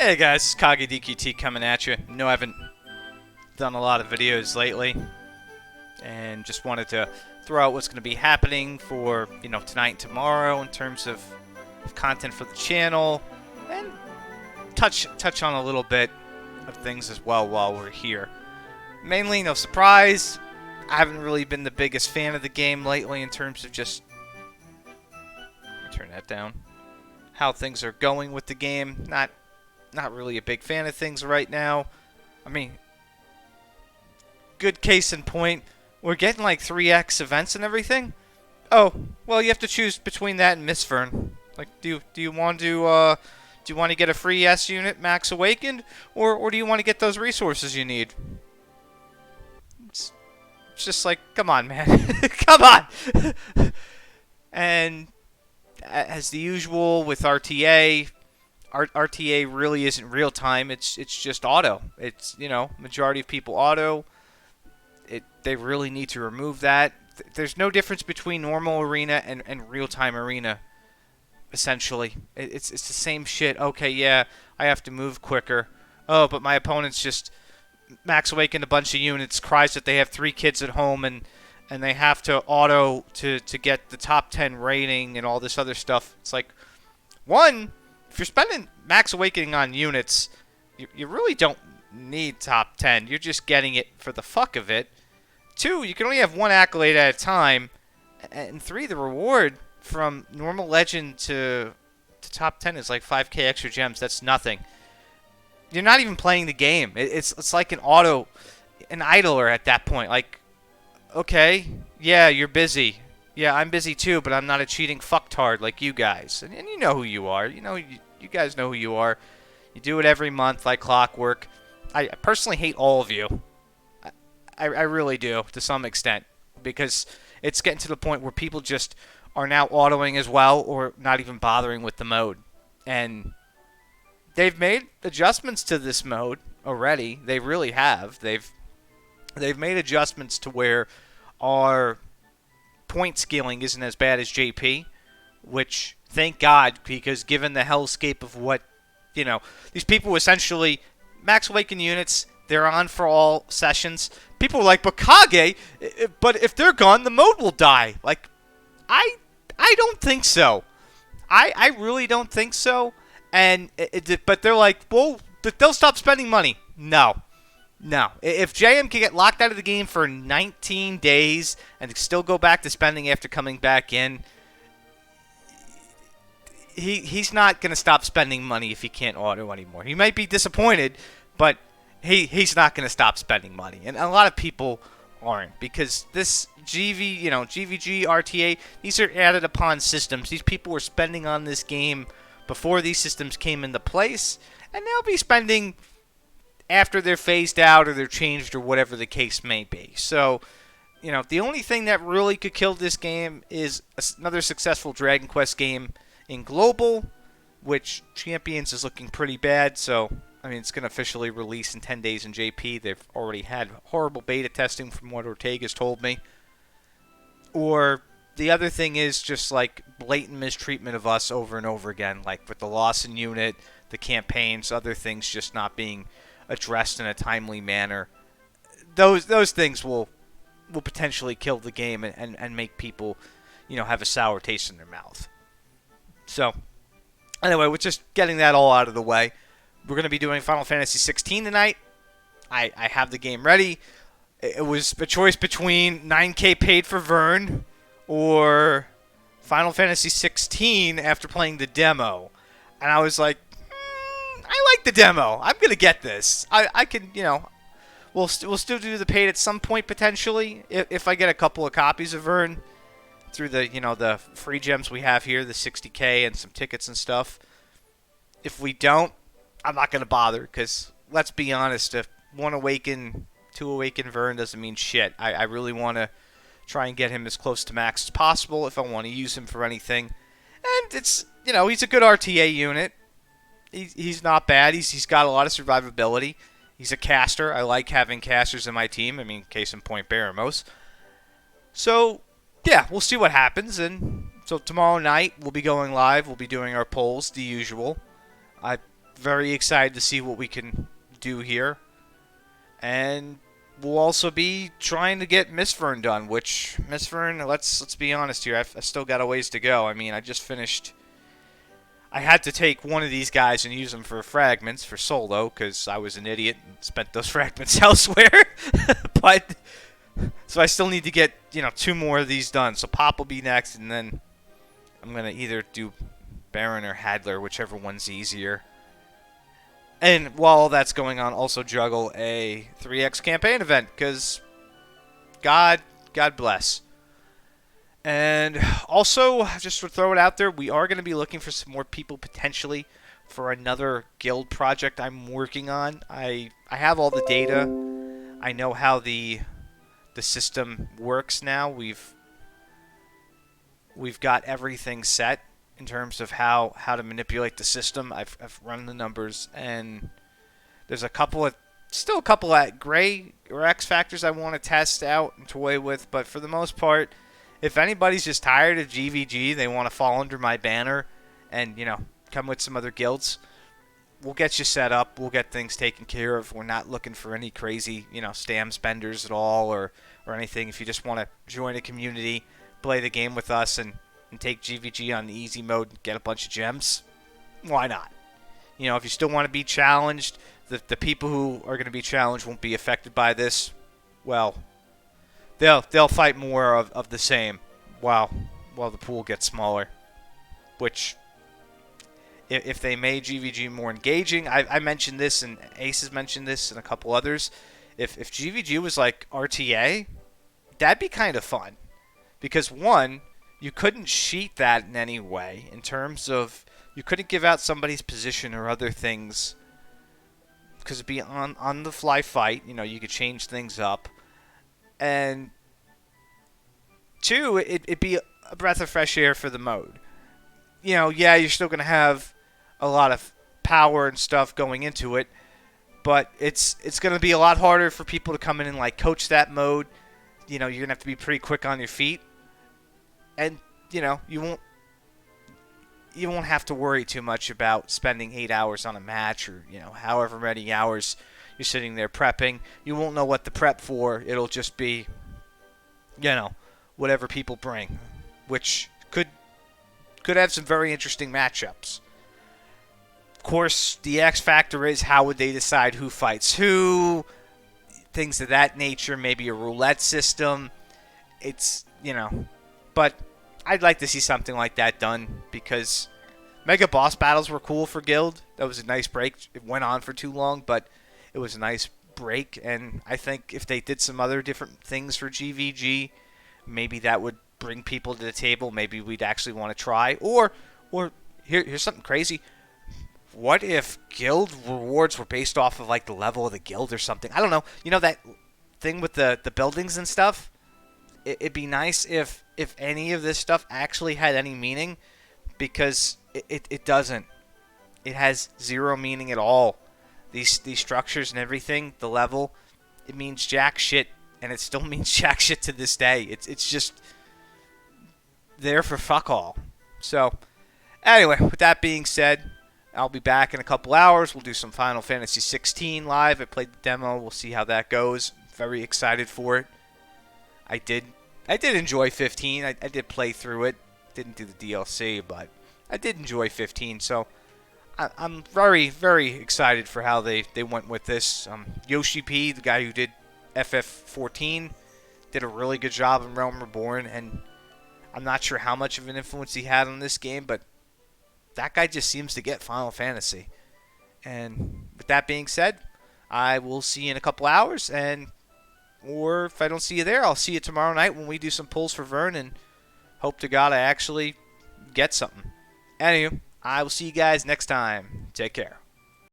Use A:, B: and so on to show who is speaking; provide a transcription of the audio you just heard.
A: Hey guys, it's Kage DQT coming at you. No, I haven't done a lot of videos lately, and just wanted to throw out what's going to be happening for tonight and tomorrow in terms of content for the channel, and touch on a little bit of things as well while we're here. Mainly, no surprise, I haven't really been the biggest fan of the game lately in terms of just turn that down. How things are going with the game, not really a big fan of things right now. I mean, good case in point, we're getting like 3x events and everything. Oh, well, you have to choose between that and Miss Fern. Like, do you want to get a free S unit Max Awakened, or do you want to get those resources you need? It's just like, come on, man. Come on. And as the usual with RTA, RTA really isn't real time. It's just auto. It's, majority of people auto. They really need to remove that. There's no difference between normal arena and real time arena. Essentially, it's the same shit. Okay, yeah, I have to move quicker. Oh, but my opponent's just max awakened a bunch of units, cries that they have 3 kids at home, and they have to auto to get the top 10 rating and all this other stuff. It's like, one, if you're spending max awakening on units, you really don't need top 10. You're just getting it for the fuck of it. 2, you can only have 1 accolade at a time. And 3, the reward from normal legend to top 10 is like 5k extra gems. That's nothing. You're not even playing the game. It's like an idler at that point. Like, okay, yeah, you're busy. Yeah, I'm busy too, but I'm not a cheating fucktard like you guys. And you know who you are. You guys know who you are. You do it every month like clockwork. I personally hate all of you. I really do, to some extent. Because it's getting to the point where people just are now autoing as well, or not even bothering with the mode. And they've made adjustments to this mode already. They really have. They've made adjustments to where our point scaling isn't as bad as JP, which, thank God, because given the hellscape of what, these people essentially, max awaken units, they're on for all sessions. People are like, but Kage, but if they're gone, the mode will die. Like, I don't think so. I really don't think so. And but they're like, well, they'll stop spending money. No. If JM can get locked out of the game for 19 days and still go back to spending after coming back in, he's not going to stop spending money if he can't auto anymore. He might be disappointed, but he's not going to stop spending money. And a lot of people aren't, because this GVG, RTA, these are added upon systems. These people were spending on this game before these systems came into place, and they'll be spending after they're phased out or they're changed or whatever the case may be. So, the only thing that really could kill this game is another successful Dragon Quest game in Global, which Champions is looking pretty bad. So, it's going to officially release in 10 days in JP. They've already had horrible beta testing from what Ortega's told me. Or the other thing is just like blatant mistreatment of us over and over again, like with the loss in unit, the campaigns, other things just not being addressed in a timely manner. Those things will potentially kill the game and make people, have a sour taste in their mouth. So, anyway, we're just getting that all out of the way. We're going to be doing Final Fantasy 16 tonight. I have the game ready. It was a choice between 9k paid for Vern or Final Fantasy 16 after playing the demo. And I was like, I like the demo. I'm going to get this. I can, we'll still do the paid at some point potentially if I get a couple of copies of Vern through the, the free gems we have here, the 60k and some tickets and stuff. If we don't, I'm not going to bother, because let's be honest, if 1 Awaken, 2 Awaken Vern doesn't mean shit. I really want to try and get him as close to max as possible if I want to use him for anything. And it's, he's a good RTA unit. He's not bad. He's got a lot of survivability. He's a caster. I like having casters in my team. Case in point, Baramos. So, yeah, we'll see what happens. And so tomorrow night, we'll be going live. We'll be doing our polls, the usual. I very excited to see what we can do here. And we'll also be trying to get Miss Fern done, which Miss Fern, let's be honest here, I've still got a ways to go. I mean, I just finished. I had to take one of these guys and use them for fragments for solo because I was an idiot and spent those fragments elsewhere. But so I still need to get 2 more of these done. So Pop will be next, and then I'm gonna either do Baron or Hadler, whichever one's easier. And while all that's going on, also juggle a 3x campaign event, because God bless. And also, just to throw it out there, we are going to be looking for some more people potentially for another guild project I'm working on. I have all the data. I know how the system works now. We've got everything set in terms of how to manipulate the system. I've run the numbers, and there's still a couple of gray or X factors I want to test out and toy with, but for the most part, if anybody's just tired of GVG, they want to fall under my banner and, come with some other guilds, we'll get you set up. We'll get things taken care of. We're not looking for any crazy, stam spenders at all or anything. If you just want to join a community, play the game with us, and take GVG on the easy mode and get a bunch of gems, why not? If you still want to be challenged, the people who are going to be challenged won't be affected by this. Well, they'll fight more of the same while the pool gets smaller. Which, if they made GVG more engaging, I mentioned this, and Ace has mentioned this, and a couple others. If GVG was like RTA, that'd be kind of fun. Because, one, you couldn't cheat that in any way in terms of you couldn't give out somebody's position or other things because it'd be on the fly fight. You could change things up. And 2, it'd be a breath of fresh air for the mode. Yeah, you're still going to have a lot of power and stuff going into it, but it's going to be a lot harder for people to come in and coach that mode. You're going to have to be pretty quick on your feet. And, you won't have to worry too much about spending 8 hours on a match or, however many hours you're sitting there prepping. You won't know what to prep for. It'll just be, whatever people bring, which could have some very interesting matchups. Of course, the X factor is how would they decide who fights who, things of that nature, maybe a roulette system. It's, but I'd like to see something like that done because Mega Boss battles were cool for Guild. That was a nice break. It went on for too long, but it was a nice break. And I think if they did some other different things for GVG, maybe that would bring people to the table. Maybe we'd actually want to try. Or here's something crazy. What if Guild rewards were based off of the level of the guild or something? I don't know. That thing with the buildings and stuff? It'd be nice if any of this stuff actually had any meaning, because it doesn't. It has zero meaning at all. These structures and everything, the level, it means jack shit, and it still means jack shit to this day. It's just there for fuck all. So, anyway, with that being said, I'll be back in a couple hours. We'll do some Final Fantasy 16 live. I played the demo. We'll see how that goes. Very excited for it. I did enjoy 15. I did play through it. Didn't do the DLC, but I did enjoy 15. So I'm very, very excited for how they went with this. Yoshi P, the guy who did FF14, did a really good job in Realm Reborn, and I'm not sure how much of an influence he had on this game, but that guy just seems to get Final Fantasy. And with that being said, I will see you in a couple hours, or if I don't see you there, I'll see you tomorrow night when we do some pulls for Vern, and hope to God I actually get something. Anywho, I will see you guys next time. Take care.